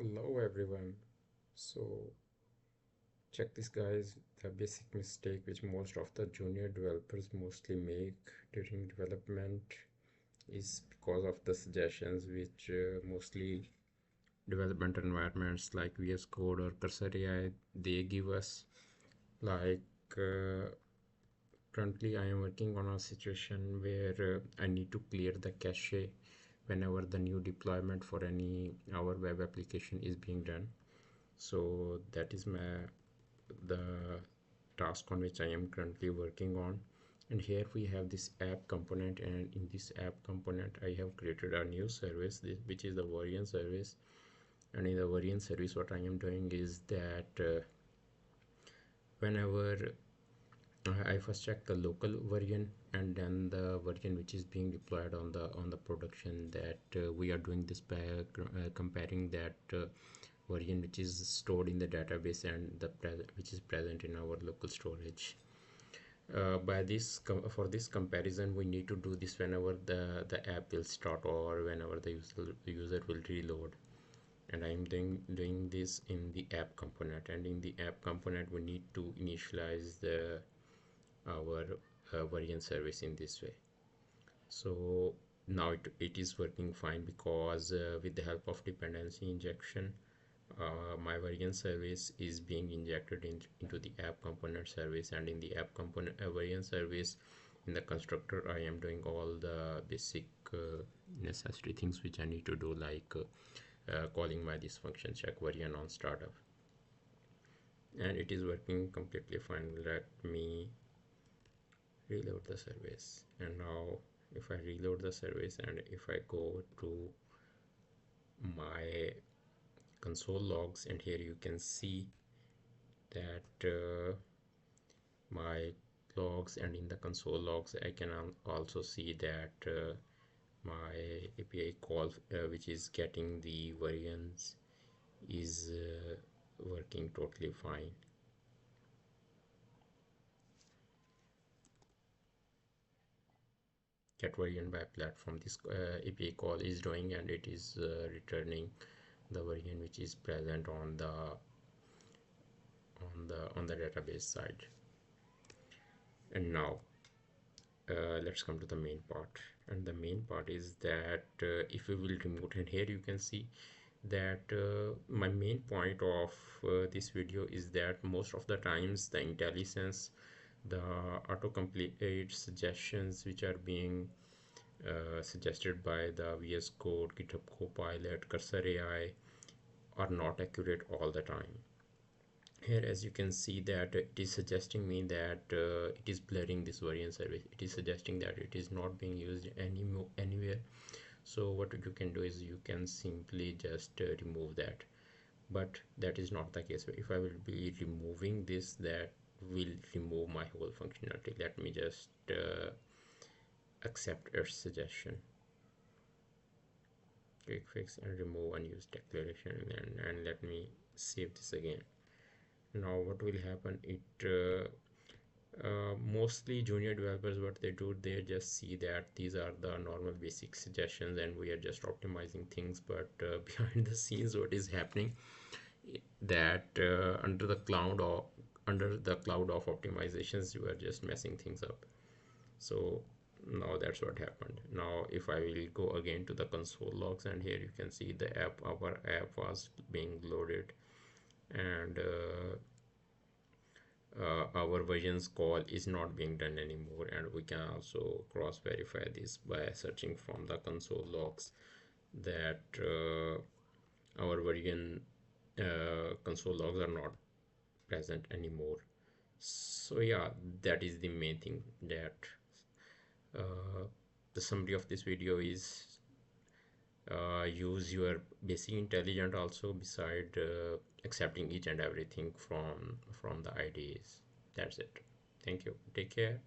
Hello everyone. So check this guys, the basic mistake which most of the junior developers mostly make during development is because of the suggestions which mostly development environments like Vscode or Cursor AI they give us. Like currently I am working on a situation where I need to clear the cache whenever the new deployment for any our web application is being done. So that is the task on which I am currently working on. And here we have this app component, and in this app component I have created a new service which is the variant service. And in the variant service what I am doing is that whenever I first check the local version and then the version which is being deployed on the production, that we are doing this by comparing that version which is stored in the database and the which is present in our local storage. By this for this comparison we need to do this whenever the app will start or whenever the user will reload. And I'm doing this in the app component, and in the app component we need to initialize the our variant service in this way. So now it is working fine because with the help of dependency injection my variant service is being injected into the app component service, and in the app component variant service in the constructor I am doing all the basic necessary things which I need to do, like calling my this function check variant on startup, and it is working completely fine. Let me reload the service, and now if I reload the service and if I go to my console logs, and here you can see that my logs, and in the console logs I can also see that my API call which is getting the variants is working totally fine. Get variant by platform, this API call is doing, and it is returning the variant which is present on the database side. And now let's come to the main part, and the main part is that if we will remove, and here you can see that my main point of this video is that most of the times the IntelliSense, the autocomplete suggestions which are being suggested by the VS Code, GitHub Copilot, Cursor AI are not accurate all the time. Here as you can see that it is suggesting me that it is blurring this variant service. It is suggesting that it is not being used anywhere. So what you can do is you can simply just remove that, but that is not the case. If I will be removing this, that will remove my whole functionality. Let me just accept its suggestion, quick fix and remove unused declaration, and let me save this again. Now what will happen, it mostly junior developers, what they do, they just see that these are the normal basic suggestions and we are just optimizing things, but behind the scenes what is happening, that under the cloud of optimizations you are just messing things up. So now that's what happened. Now if I will go again to the console logs, and here you can see the our app was being loaded, and our versions call is not being done anymore. And we can also cross verify this by searching from the console logs that our version console logs are not present anymore. So yeah, that is the main thing, that the summary of this video is use your basic intelligence also beside accepting each and everything from the IDEs. That's it. Thank you. Take care.